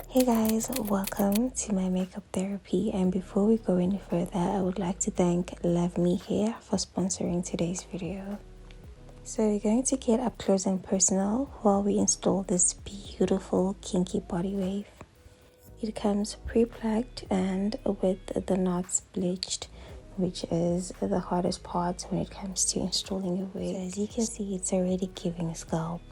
Hey guys, welcome to my makeup therapy, and before we go any further, I would like to thank LuvMeHair for sponsoring today's video. So we're going to get up close and personal while we install this beautiful kinky body wave. It comes pre-plugged and with the knots bleached, which is the hardest part when it comes to installing a wave. So as you can see, it's already giving scalp.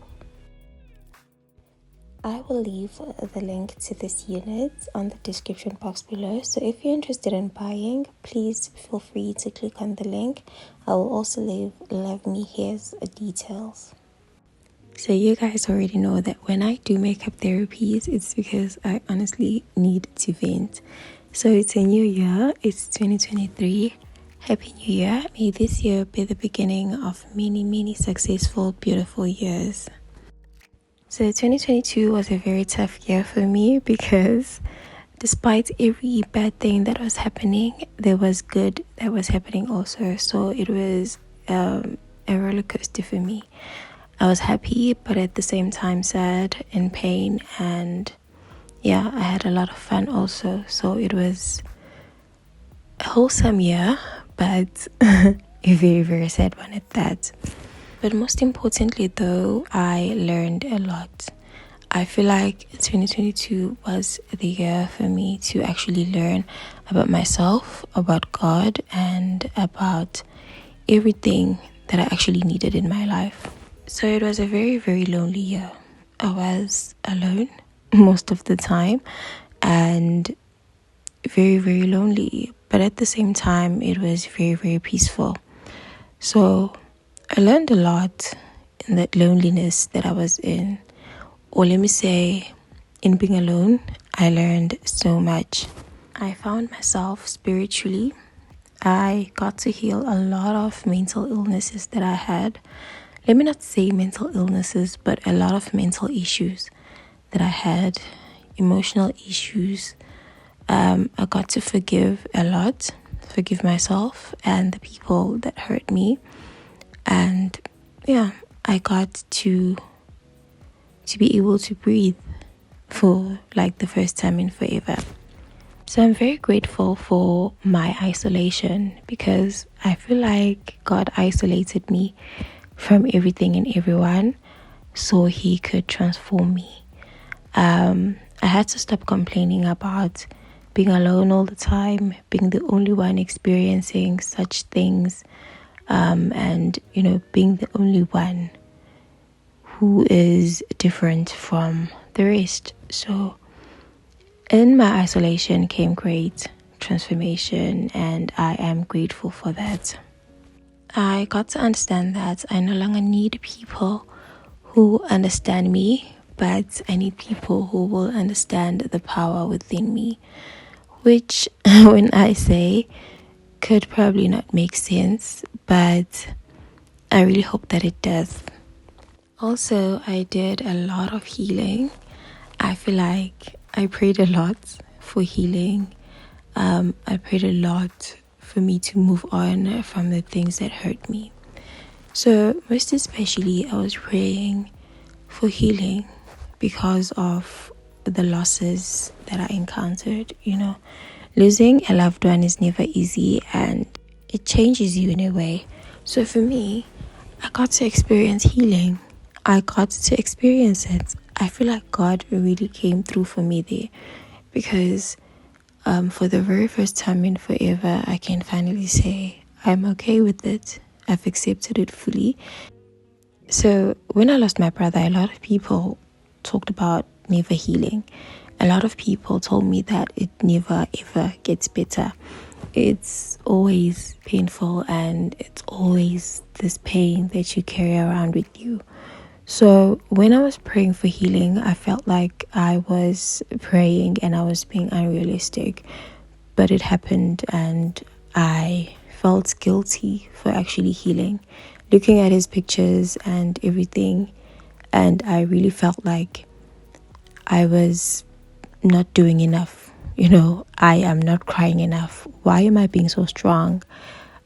I will leave the link to this unit on the description box below, so if you're interested in buying, please feel free to click on the link. I will also leave LuvMeHair's details. So you guys already know that when I do makeup therapies, it's because I honestly need to vent. So it's a new year, it's 2023. Happy New Year. May this year be the beginning of many successful, beautiful years. So 2022 was a very tough year for me because despite every bad thing that was happening, there was good that was happening also. So it was a roller coaster for me. I was happy, but at the same time sad and pain, and yeah, I had a lot of fun also. So it was a wholesome year, but a very sad one at that. But most importantly though, I learned a lot. I feel like 2022 was the year for me to actually learn about myself, about God, and about everything that I actually needed in my life. So it was a very lonely year. I was alone most of the time and very lonely. But at the same time, it was very peaceful. So I learned a lot in that loneliness that I was in. Or let me say, in being alone, I learned so much. I found myself spiritually. I got to heal a lot of mental illnesses that I had. Let me not say mental illnesses, but a lot of mental issues that I had, emotional issues. I got to forgive a lot, forgive myself and the people that hurt me. And yeah, I got to be able to breathe for like the first time in forever. So I'm very grateful for my isolation because I feel like God isolated me from everything and everyone so He could transform me. I had to stop complaining about being alone all the time, being the only one experiencing such things. And being the only one who is different from the rest. So in my isolation came great transformation, and I am grateful for that. I got to understand that I no longer need people who understand me, but I need people who will understand the power within me, which when I say could probably not make sense, but I really hope that it does. Also, I did a lot of healing. I feel like I prayed a lot for healing. I prayed a lot for me to move on from the things that hurt me. So most especially, I was praying for healing because of the losses that I encountered. Losing a loved one is never easy and it changes you in a way. So for me, I got to experience healing. I got to experience it. I feel like God really came through for me there because for the very first time in forever, I can finally say I'm okay with it. I've accepted it fully. So when I lost my brother, a lot of people talked about never healing. A lot of people told me that it never ever gets better. it's always painful, and it's always this pain that you carry around with you. So when I was praying for healing, I felt like I was praying and I was being unrealistic. But it happened, and I felt guilty for actually healing. Looking at his pictures and everything, and I really felt like I was not doing enough. I am not crying enough. Why am I being so strong?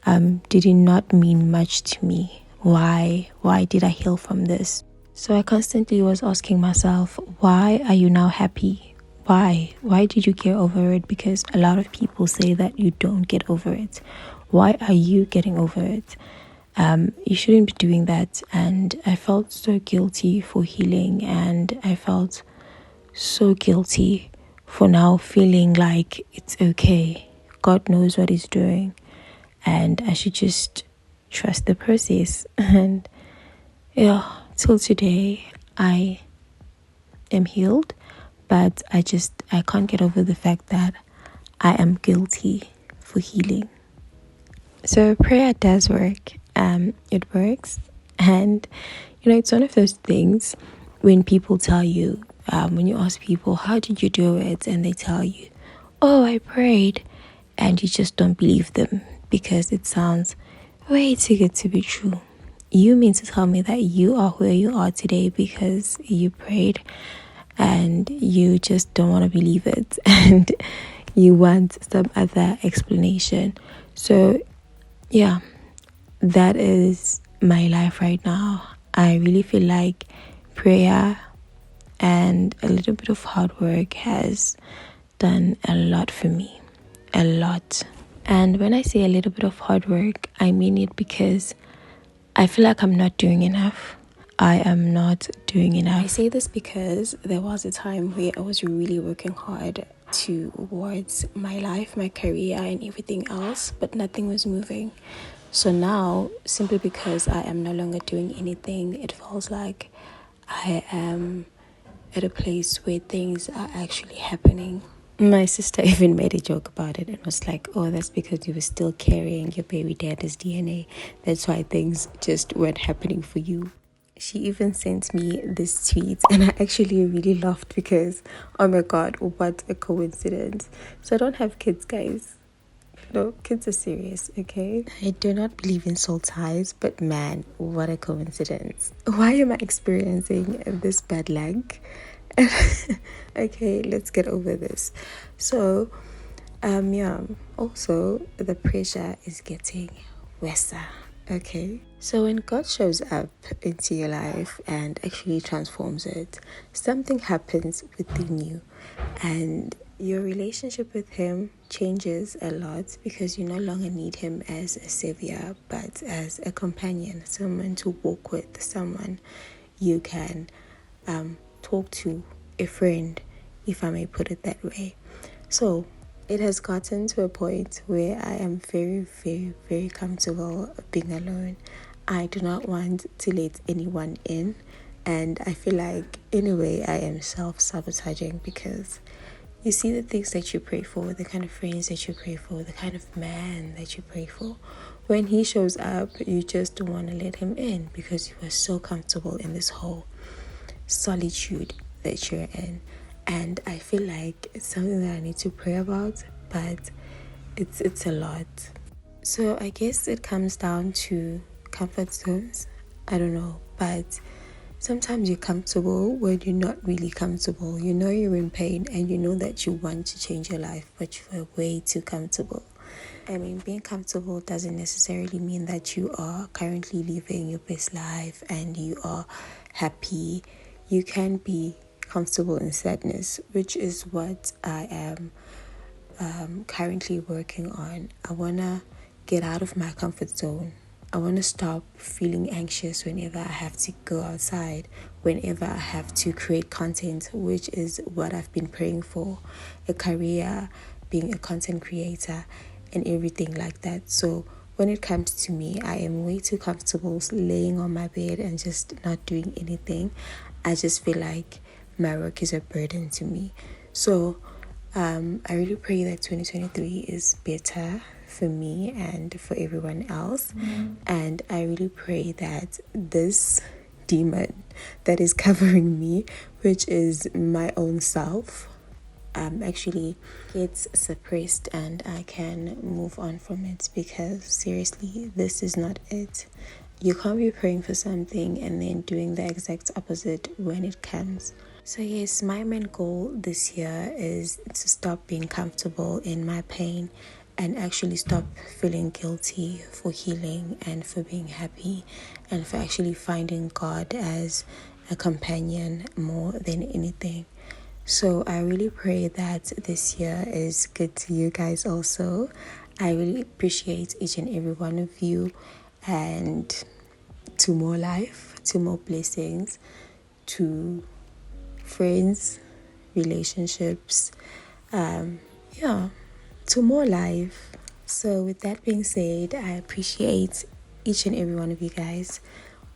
Did it not mean much to me? Why did I heal from this? So I constantly was asking myself, why are you now happy? Why did you get over it? Because a lot of people say that you don't get over it. Why are you getting over it? You shouldn't be doing that. And I felt so guilty for healing, and I felt so guilty for now feeling like it's okay. God knows what He's doing, and I should just trust the process. And yeah, till today, I am healed, but I can't get over the fact that I am guilty for healing. So prayer does work. It works, and it's one of those things when people tell you, when you ask people, how did you do it? And they tell you, oh, I prayed. And you just don't believe them because it sounds way too good to be true. You mean to tell me that you are where you are today because you prayed, and you just don't want to believe it and you want some other explanation? So, yeah, that is my life right now. I really feel like prayer and a little bit of hard work has done a lot for me. A lot. And when I say a little bit of hard work, I mean it because I feel like I'm not doing enough. I am not doing enough. I say this because there was a time where I was really working hard towards my life, my career, and everything else, but nothing was moving. So now, simply because I am no longer doing anything, it feels like I am at a place where things are actually happening. My sister even made a joke about it and was like, oh, that's because you were still carrying your baby daddy's DNA. That's why things just weren't happening for you. She even sent me this tweet, and I actually really laughed because, oh my God, what a coincidence. So I don't have kids, guys. No, kids are serious, okay? I do not believe in soul ties, but man, what a coincidence. Why am I experiencing this bad luck? Okay, let's get over this. So, yeah, also the pressure is getting worse. Okay, so when God shows up into your life and actually transforms it, something happens within you, and your relationship with Him changes a lot because you no longer need Him as a savior, but as a companion, someone to walk with, someone you can talk to, a friend, if I may put it that way. So it has gotten to a point where I am very, very, very comfortable being alone. I do not want to let anyone in, and I feel like in a way I am self-sabotaging because you see the things that you pray for, the kind of friends that you pray for, the kind of man that you pray for. When he shows up, you just don't want to let him in because you are so comfortable in this whole solitude that you're in. And I feel like it's something that I need to pray about, but it's a lot. So I guess it comes down to comfort zones. I don't know, but sometimes you're comfortable when you're not really comfortable. You know you're in pain and you know that you want to change your life, but you're way too comfortable. I mean, being comfortable doesn't necessarily mean that you are currently living your best life and you are happy. You can be comfortable in sadness, which is what I am currently working on. I want to get out of my comfort zone. I want to stop feeling anxious whenever I have to go outside, whenever I have to create content, which is what I've been praying for, a career, being a content creator, and everything like that. So when it comes to me, I am way too comfortable laying on my bed and just not doing anything. I just feel like my work is a burden to me. So I really pray that 2023 is better for me and for everyone else. And I really pray that this demon that is covering me, which is my own self, actually gets suppressed and I can move on from it, because seriously, this is not it. You can't be praying for something and then doing the exact opposite when it comes. So yes, my main goal this year is to stop being comfortable in my pain and actually stop feeling guilty for healing and for being happy and for actually finding God as a companion more than anything. So I really pray that this year is good to you guys also. I really appreciate each and every one of you, and to more life, to more blessings, to friends, relationships, to more life. So with that being said, I appreciate each and every one of you guys,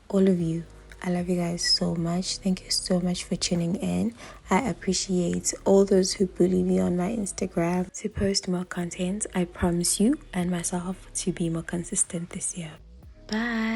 all of you. I love you guys so much. Thank you so much for tuning in. I appreciate all those who bully me on my Instagram to post more content. I promise you and myself to be more consistent this year. Bye.